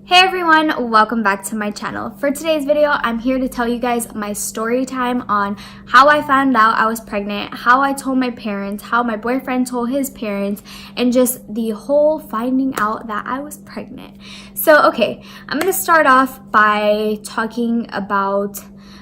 Hey everyone, welcome back to my channel. For today's video, I'm here to tell you guys my story time on how I found out I was pregnant, how I told my parents, how my boyfriend told his parents, and just the whole finding out that I was pregnant. So, okay, I'm gonna start off by talking about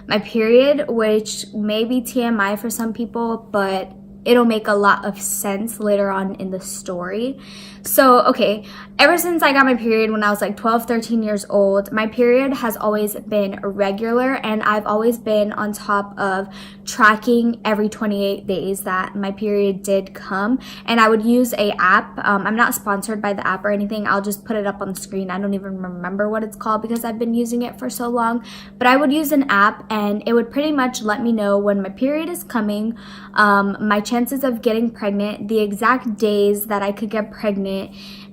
my period, which may be TMI for some people, but it'll make a lot of sense later on in the story. So, okay, ever since I got my period when I was like 12, 13 years old, my period has always been irregular, and I've always been on top of tracking every 28 days that my period did come. And I would use a app. I'm not sponsored by the app or anything. I'll just put it up on the screen. I don't even remember what it's called because I've been using it for so long. But I would use an app, and it would pretty much let me know when my period is coming, my chances of getting pregnant, the exact days that I could get pregnant,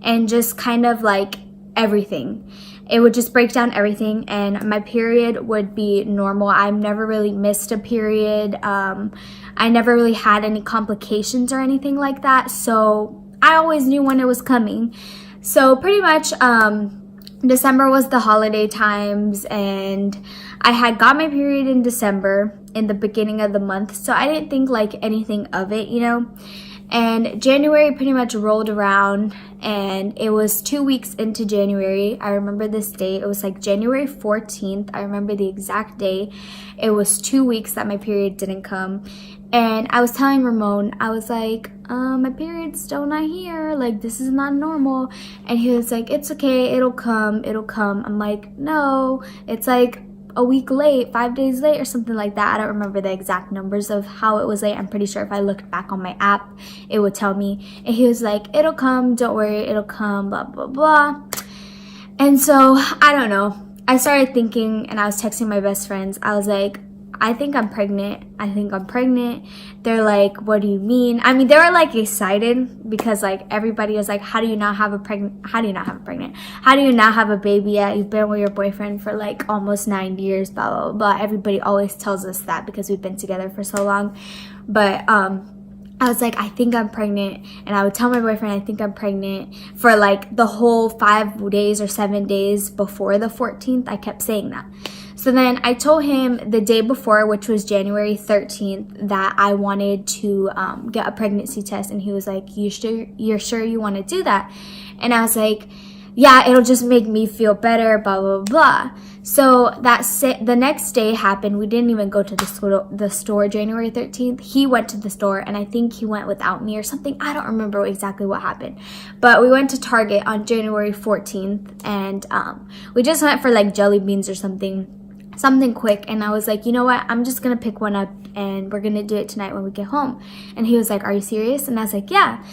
and just kind of like everything. It would just break down everything, and my period would be normal. I've never really missed a period. I never really had any complications or anything like that, so I always knew when it was coming. So pretty much December was the holiday times, and I had got my period in December in the beginning of the month, so I didn't think like anything of it, you know. And January pretty much rolled around, and it was 2 weeks into January. I remember this date. It was like January 14th. I remember the exact day. It was 2 weeks that my period didn't come. And I was telling Ramon, I was like, my period's still not here. Like, this is not normal. And he was like, it's okay. It'll come. It'll come. I'm like, no, it's like a week late, 5 days late or something like that. I don't remember the exact numbers of how it was late. I'm pretty sure if I looked back on my app, it would tell me. And he was like, it'll come, don't worry, it'll come, blah, blah, blah. And so, I don't know. I started thinking, and I was texting my best friends. I was like, I think I'm pregnant. I think I'm pregnant. They're like, what do you mean? I mean, they were like excited because like everybody was like, how do you not have a pregnant? How do you not have a pregnant? How do you not have a baby yet? You've been with your boyfriend for like almost 9 years, blah, blah, blah. Everybody always tells us that because we've been together for so long. But, I was like, I think I'm pregnant, and I would tell my boyfriend I think I'm pregnant for like the whole 5 days or 7 days before the 14th. I kept saying that. So then I told him the day before, which was January 13th, that I wanted to get a pregnancy test, and he was like, you're sure you want to do that? And I was like, yeah, it'll just make me feel better, blah, blah, blah. So the next day happened. We didn't even go to the store January 13th. He went to the store, and I think he went without me or something. I don't remember exactly what happened. But we went to Target on January 14th, and we just went for like jelly beans or something quick. And I was like, you know what? I'm just going to pick one up, and we're going to do it tonight when we get home. And he was like, are you serious? And I was like, yeah.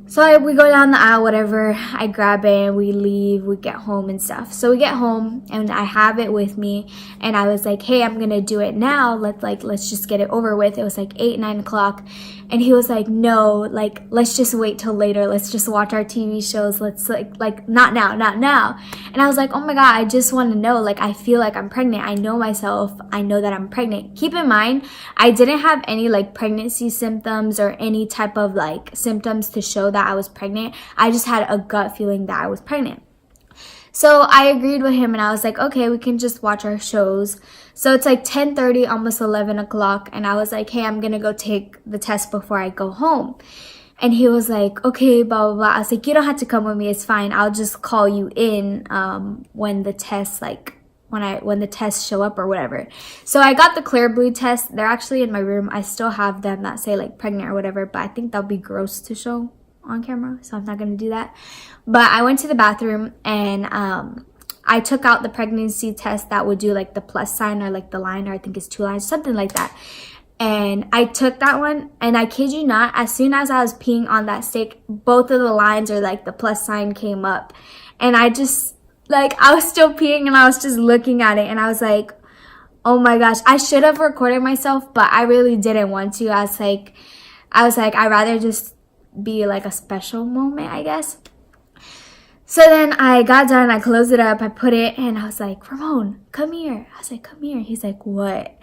So we go down the aisle, whatever, I grab it, we leave, we get home and stuff. So we get home, and I have it with me, and I was like, hey, I'm gonna do it now, let's just get it over with. It was like 8, 9 o'clock, and he was like, no, like, let's just wait till later, let's just watch our TV shows, let's like not now. And I was like, oh my god, I just want to know, like, I feel like I'm pregnant, I know myself, I know that I'm pregnant. Keep in mind, I didn't have any like pregnancy symptoms or any type of like symptoms to show that I was pregnant. I just had a gut feeling that I was pregnant. So I agreed with him, and I was like, okay, we can just watch our shows. So it's like 10:30, almost 11 o'clock, and I was like, hey, I'm gonna go take the test before I go home. And he was like, okay, blah, blah, blah. I was like, you don't have to come with me, it's fine. I'll just call you in when the test, like, when the tests show up or whatever. So I got the clear blue test. They're actually in my room. I still have them that say like pregnant or whatever, but I think that'll be gross to show on camera, so I'm not gonna do that. But I went to the bathroom, and I took out the pregnancy test that would do like the plus sign or like the line, or I think it's 2 lines, something like that. And I took that one, and I kid you not, as soon as I was peeing on that stick, both of the lines or like the plus sign came up, and I just like, I was still peeing, and I was just looking at it, and I was like, oh my gosh, I should have recorded myself, but I really didn't want to. I was like, I'd rather just be like a special moment, I guess. So then I got done, I closed it up, I put it, and I was like, Ramon, come here. I was like, come here. He's like, what?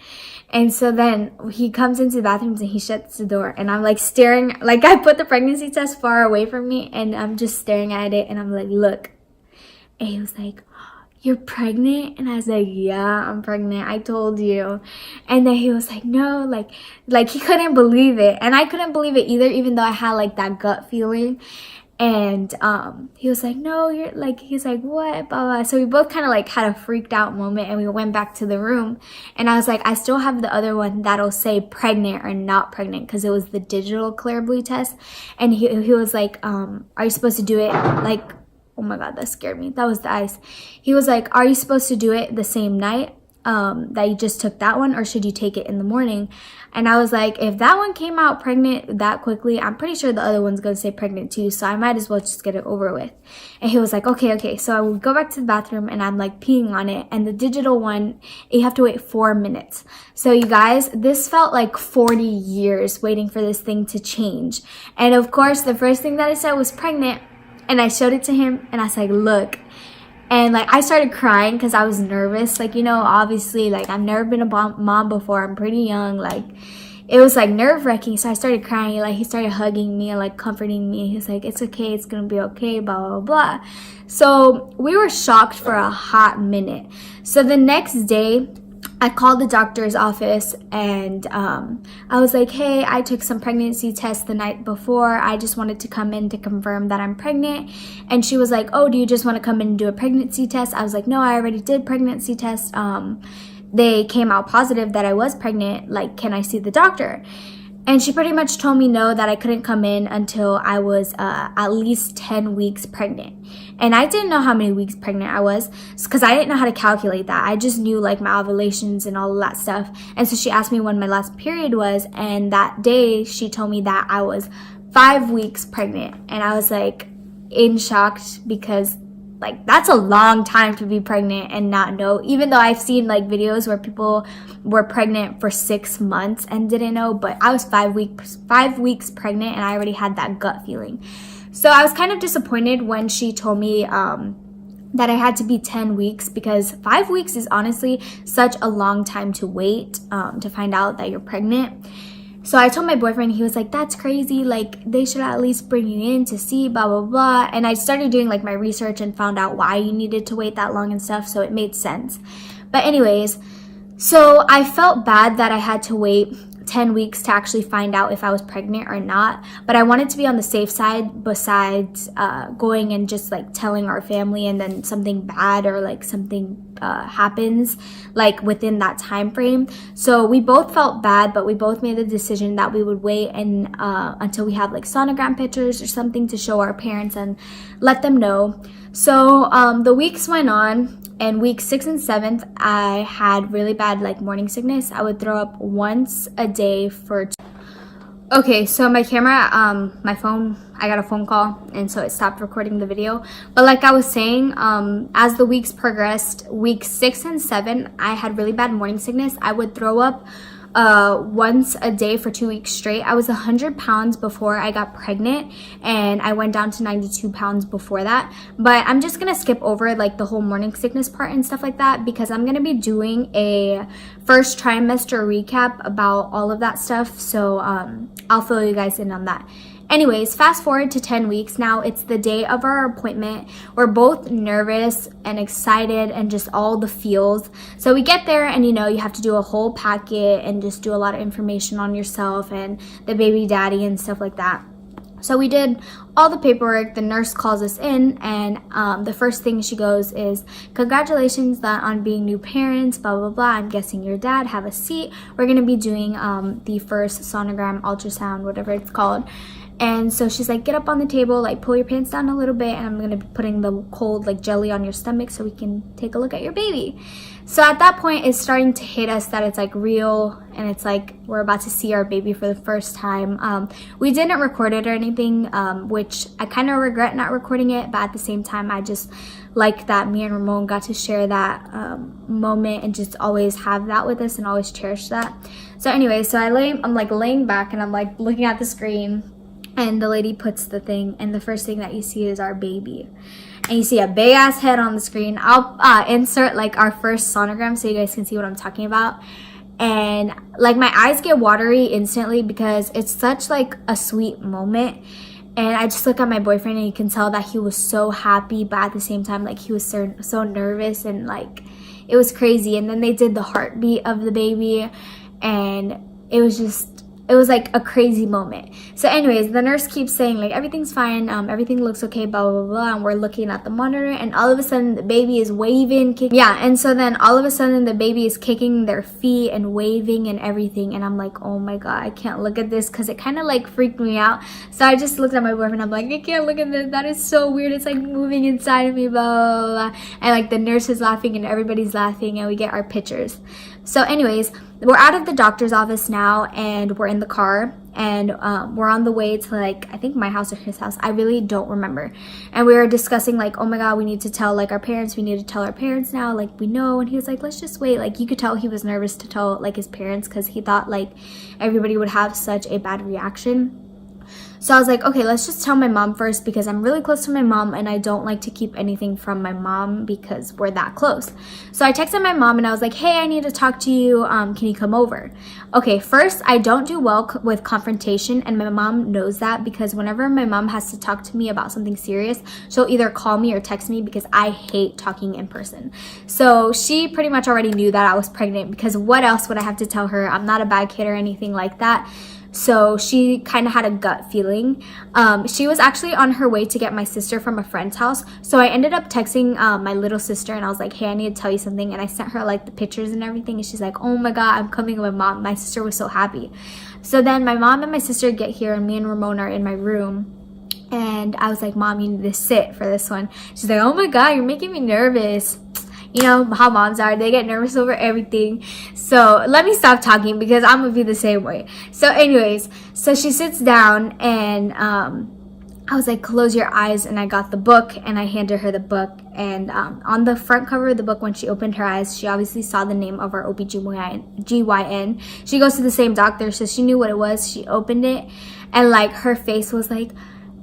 And so then he comes into the bathrooms, and he shuts the door, and I'm like staring, like I put the pregnancy test far away from me, and I'm just staring at it, and I'm like, look. And he was like, "You're pregnant?" And I was like, "Yeah, I'm pregnant. I told you." And then he was like, "No," like he couldn't believe it. And I couldn't believe it either, even though I had like that gut feeling. And he was like, "No, you're like," he's like, "What?" Blah, blah. So we both kind of like had a freaked out moment, and we went back to the room. And I was like, "I still have the other one that'll say pregnant or not pregnant," because it was the digital Clear test. And he was like, "Are you supposed to do it like," oh my god, that scared me. That was the ice. He was like, "Are you supposed to do it the same night that you just took that one, or should you take it in the morning?" And I was like, if that one came out pregnant that quickly, I'm pretty sure the other one's gonna say pregnant too, so I might as well just get it over with. And he was like, okay. So I would go back to the bathroom, and I'm like peeing on it, and the digital one, you have to wait 4 minutes. So you guys, this felt like 40 years waiting for this thing to change. And of course, the first thing that I said was pregnant, and I showed it to him, and I was like, "Look." And like I started crying because I was nervous. Like, you know, obviously, like I've never been a mom before. I'm pretty young. Like it was like nerve-wracking. So I started crying. Like he started hugging me and like comforting me. He was like, "It's okay. It's gonna be okay." Blah blah blah. So we were shocked for a hot minute. So the next day, I called the doctor's office, and I was like, "Hey, I took some pregnancy tests the night before. I just wanted to come in to confirm that I'm pregnant." And she was like, "Oh, do you just want to come in and do a pregnancy test?" I was like, "No, I already did pregnancy tests. They came out positive that I was pregnant. Like, can I see the doctor?" And she pretty much told me no, that I couldn't come in until I was at least 10 weeks pregnant. And I didn't know how many weeks pregnant I was because I didn't know how to calculate that. I just knew like my ovulations and all of that stuff. And so she asked me when my last period was, and that day she told me that I was 5 weeks pregnant. And I was like in shock because like that's a long time to be pregnant and not know, even though I've seen like videos where people were pregnant for 6 months and didn't know, but I was 5 weeks pregnant, and I already had that gut feeling. So I was kind of disappointed when she told me that I had to be 10 weeks, because 5 weeks is honestly such a long time to wait to find out that you're pregnant. So I told my boyfriend, he was like, "That's crazy, like they should at least bring you in to see blah blah blah." And I started doing like my research and found out why you needed to wait that long and stuff, so it made sense. But anyways, so I felt bad that I had to wait 10 weeks to actually find out if I was pregnant or not, but I wanted to be on the safe side besides going and just like telling our family and then something bad or like something happens like within that time frame. So we both felt bad, but we both made the decision that we would wait and until we have like sonogram pictures or something to show our parents and let them know. So the weeks went on, and week 6 and 7th, I had really bad like morning sickness. I would throw up once a day for okay, so my camera, my phone, I got a phone call, and so it stopped recording the video. But like I was saying, as the weeks progressed, week 6 and 7, I had really bad morning sickness. I would throw up once a day for 2 weeks straight. I was 100 pounds before I got pregnant, and I went down to 92 pounds before that. But I'm just gonna skip over like the whole morning sickness part and stuff like that, because I'm gonna be doing a first trimester recap about all of that stuff. So I'll fill you guys in on that. Anyways, fast forward to 10 weeks now. It's the day of our appointment. We're both nervous and excited and just all the feels. So we get there, and you know, you have to do a whole packet and just do a lot of information on yourself and the baby daddy and stuff like that. So we did all the paperwork. The nurse calls us in, and the first thing she goes is, "Congratulations on being new parents, blah, blah, blah. I'm guessing your dad. Have a seat. We're going to be doing the first sonogram, ultrasound, whatever it's called." And so she's like, "Get up on the table, like pull your pants down a little bit, and I'm going to be putting the cold like jelly on your stomach so we can take a look at your baby." So at that point, it's starting to hit us that it's like real, and it's like we're about to see our baby for the first time. We didn't record it or anything, which I kind of regret not recording it, but at the same time, I just like that me and Ramon got to share that moment and just always have that with us and always cherish that. So anyway, so I'm like laying back, and I'm like looking at the screen, and the lady puts the thing, and the first thing that you see is our baby. And you see a big ass head on the screen. I'll insert like our first sonogram so you guys can see what I'm talking about. And like my eyes get watery instantly because it's such like a sweet moment. And I just look at my boyfriend and you can tell that he was so happy, but at the same time, like, he was so nervous, and like, it was crazy. And then they did the heartbeat of the baby, and it was like a crazy moment. So anyways, the nurse keeps saying like, everything's fine, everything looks okay, blah blah blah, and we're looking at the monitor, and all of a sudden the baby is waving, and so then all of a sudden the baby is kicking their feet and waving and everything, and I'm like, oh my god, I can't look at this, because it kind of like freaked me out. So I just looked at my boyfriend, I'm like, I can't look at this, that is so weird, it's like moving inside of me, blah blah blah. And like the nurse is laughing and everybody's laughing, and we get our pictures. So anyways, we're out of the doctor's office now, and we're in the car, and we're on the way to, like, I think my house or his house, I really don't remember. And we were discussing like, oh my god, we need to tell like our parents, we need to tell our parents now, like, we know. And he was like, let's just wait. Like, you could tell he was nervous to tell like his parents, because he thought like everybody would have such a bad reaction. So I was like, okay, let's just tell my mom first, because I'm really close to my mom and I don't like to keep anything from my mom because we're that close. So I texted my mom and I was like, hey, I need to talk to you. Can you come over? Okay, first, I don't do well with confrontation, and my mom knows that, because whenever my mom has to talk to me about something serious, she'll either call me or text me, because I hate talking in person. So she pretty much already knew that I was pregnant, because what else would I have to tell her? I'm not a bad kid or anything like that. So she kind of had a gut feeling. She was actually on her way to get my sister from a friend's house. So I ended up texting my little sister, and I was like, hey, I need to tell you something. And I sent her like the pictures and everything. And she's like, oh my god, I'm coming with my mom. My sister was so happy. So then my mom and my sister get here, and me and Ramon are in my room. And I was like, mom, you need to sit for this one. She's like, oh my god, you're making me nervous. You know how moms are, they get nervous over everything. So let me stop talking, because I'm gonna be the same way. So anyways, so she sits down, and I was like, close your eyes, and I got the book, and I handed her the book. And on the front cover of the book, when she opened her eyes, she obviously saw the name of our OBGYN. She goes to the same doctor, so she knew what it was. She opened it, and like her face was like,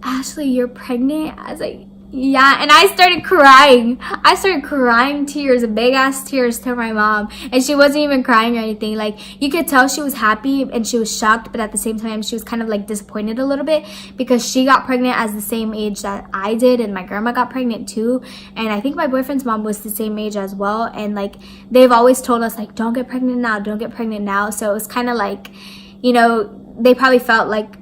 Ashley, you're pregnant? I was like, yeah. And I started crying tears, big ass tears, to my mom. And she wasn't even crying or anything. Like, you could tell she was happy and she was shocked, but at the same time she was kind of like disappointed a little bit, because she got pregnant as the same age that I did, and my grandma got pregnant too, and I think my boyfriend's mom was the same age as well. And like, they've always told us like, don't get pregnant now, don't get pregnant now. So it was kind of like, you know, they probably felt like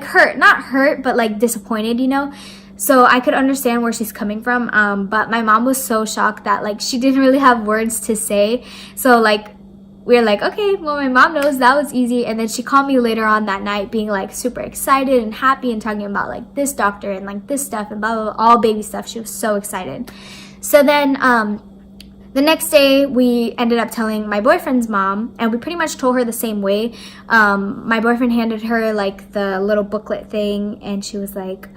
hurt, not hurt, but like disappointed, you know. So I could understand where she's coming from, but my mom was so shocked that like she didn't really have words to say. So like, we were like, okay, well, my mom knows, that was easy. And then she called me later on that night being like super excited and happy, and talking about like this doctor and like this stuff and blah blah blah, all baby stuff. She was so excited. So then the next day, we ended up telling my boyfriend's mom, and we pretty much told her the same way. My boyfriend handed her like the little booklet thing, and she was like,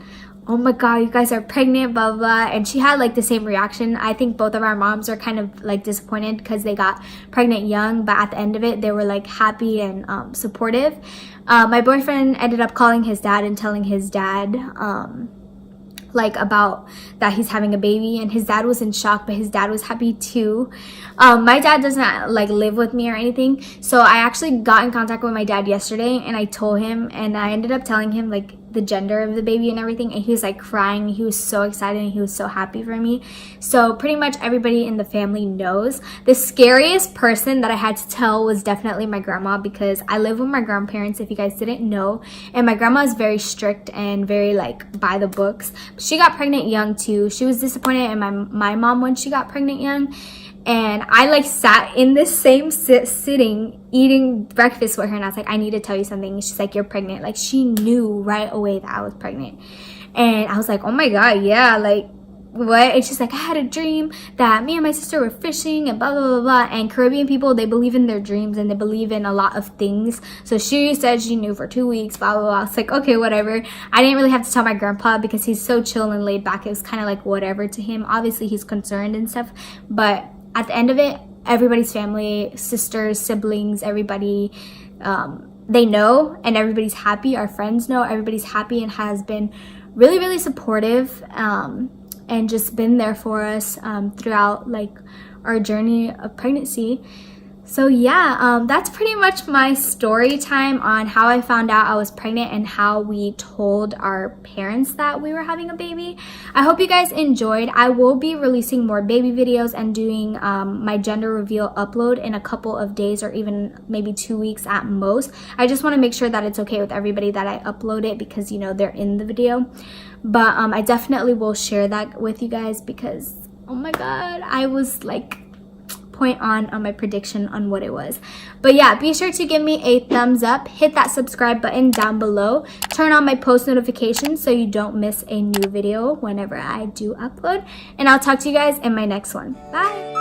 oh my god, you guys are pregnant, blah blah. And she had like the same reaction. I think both of our moms are kind of like disappointed because they got pregnant young, but at the end of it they were like happy and supportive. My boyfriend ended up calling his dad and telling his dad like about that he's having a baby, and his dad was in shock, but his dad was happy too. My dad doesn't like live with me or anything, so I actually got in contact with my dad yesterday, and I told him, and I ended up telling him like the gender of the baby and everything, and he was like crying. He was so excited and he was so happy for me. So pretty much everybody in the family knows. The scariest person that I had to tell was definitely my grandma, because I live with my grandparents, if you guys didn't know, and my grandma is very strict and very like by the books. She got pregnant young too. She was disappointed in my mom when she got pregnant young. And I like sat in this same sitting eating breakfast with her, and I was like, I need to tell you something. And she's like, you're pregnant. Like, she knew right away that I was pregnant. And I was like, oh my god, yeah, like what? And she's like, I had a dream that me and my sister were fishing and blah blah blah blah. And Caribbean people, they believe in their dreams and they believe in a lot of things. So she said she knew for 2 weeks, blah blah blah. It's like, okay, whatever. I didn't really have to tell my grandpa because he's so chill and laid back. It was kind of like whatever to him. Obviously he's concerned and stuff, but at the end of it, everybody's family, sisters, siblings, everybody, they know, and everybody's happy. Our friends know, everybody's happy, and has been really, really supportive, and just been there for us throughout like our journey of pregnancy. So yeah, that's pretty much my story time on how I found out I was pregnant and how we told our parents that we were having a baby. I hope you guys enjoyed. I will be releasing more baby videos and doing my gender reveal upload in a couple of days or even maybe 2 weeks at most. I just want to make sure that it's okay with everybody that I upload it because, you know, they're in the video. But I definitely will share that with you guys because, oh my god, I was like point on my prediction on what it was. But yeah, be sure to give me a thumbs up, hit that subscribe button down below, turn on my post notifications so you don't miss a new video whenever I do upload, and I'll talk to you guys in my next one. Bye.